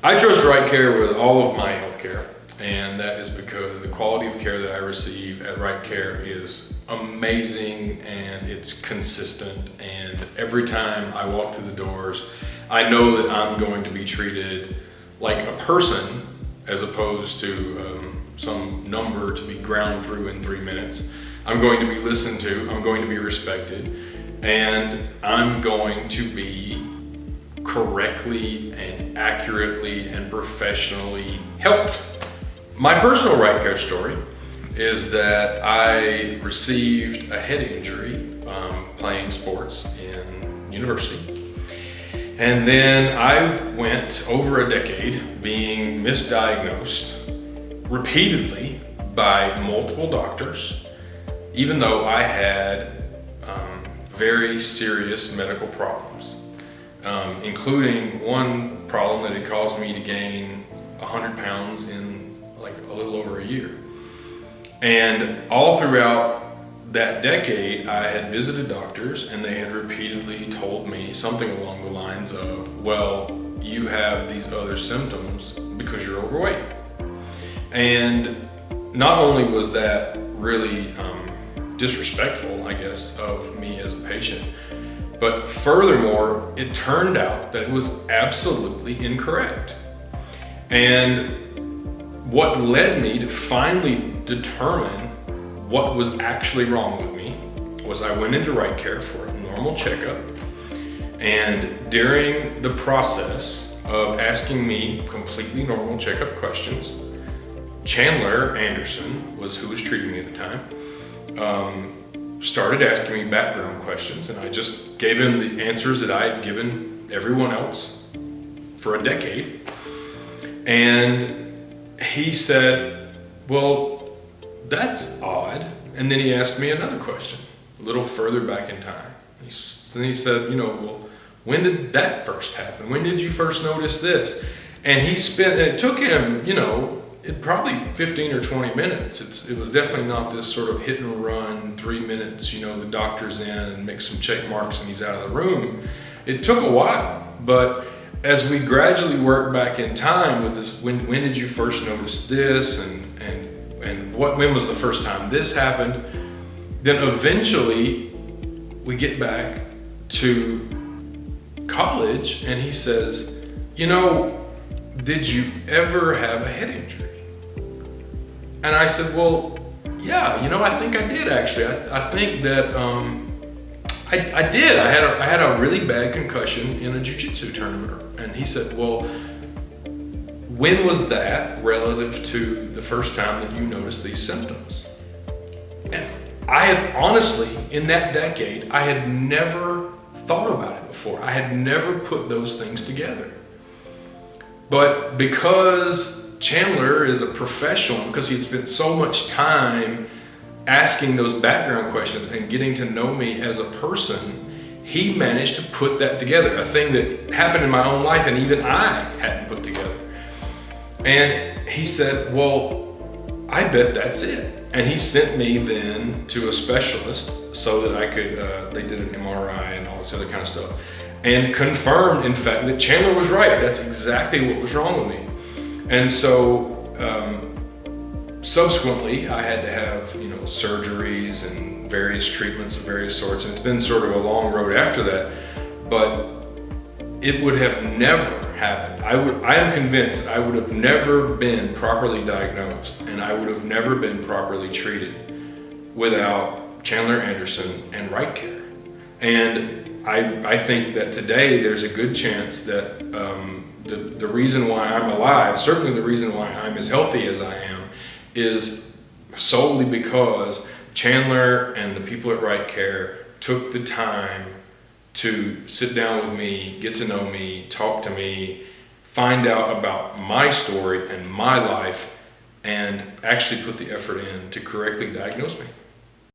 I chose Right Care with all of my health care, and that is because the quality of care that I receive at Right Care is amazing and it's consistent, and every time I walk through the doors, I know that I'm going to be treated like a person as opposed to some number to be ground through in 3 minutes. I'm going to be listened to, I'm going to be respected, and I'm going to be correctly and accurately and professionally helped. My personal Right Care story is that I received a head injury playing sports in university. And then I went over a decade being misdiagnosed repeatedly by multiple doctors, even though I had very serious medical problems. Including one problem that had caused me to gain 100 pounds in like a little over a year. And all throughout that decade, I had visited doctors and they had repeatedly told me something along the lines of, well, you have these other symptoms because you're overweight. And not only was that really disrespectful, I guess, of me as a patient, but furthermore, it turned out that it was absolutely incorrect. And what led me to finally determine what was actually wrong with me was I went into Right Care for a normal checkup. And during the process of asking me completely normal checkup questions, Chandler Anderson was who was treating me at the time, started asking me background questions, and I just gave him the answers that I had given everyone else for a decade. And he said, well, that's odd. And then he asked me another question, a little further back in time. Then he said, well, when did that first happen? When did you first notice this? And it took him, probably 15 or 20 minutes. It was definitely not this sort of hit and run 3 minutes, the doctor's in and makes some check marks and he's out of the room. It took a while, but as we gradually worked back in time with this, when did you first notice this and when was the first time this happened? Then eventually we get back to college and he says, did you ever have a head injury? And I said, well, yeah, I think I did actually. I think that I did. I had a really bad concussion in a jiu-jitsu tournament. And he said, well, when was that relative to the first time that you noticed these symptoms? And I had honestly, in that decade, I had never thought about it before. I had never put those things together. But because Chandler is a professional, because he had spent so much time asking those background questions and getting to know me as a person, he managed to put that together, a thing that happened in my own life and even I hadn't put together. And he said, well, I bet that's it. And he sent me then to a specialist so that I could, they did an MRI and all this other kind of stuff, and confirmed, in fact, that Chandler was right. That's exactly what was wrong with me. And so subsequently, I had to have surgeries and various treatments of various sorts. And it's been sort of a long road after that, but it would have never happened. I am convinced I would have never been properly diagnosed and I would have never been properly treated without Chandler Anderson and Right Care. And I think that today there's a good chance that the reason why I'm alive, certainly the reason why I'm as healthy as I am, is solely because Chandler and the people at Right Care took the time to sit down with me, get to know me, talk to me, find out about my story and my life, and actually put the effort in to correctly diagnose me.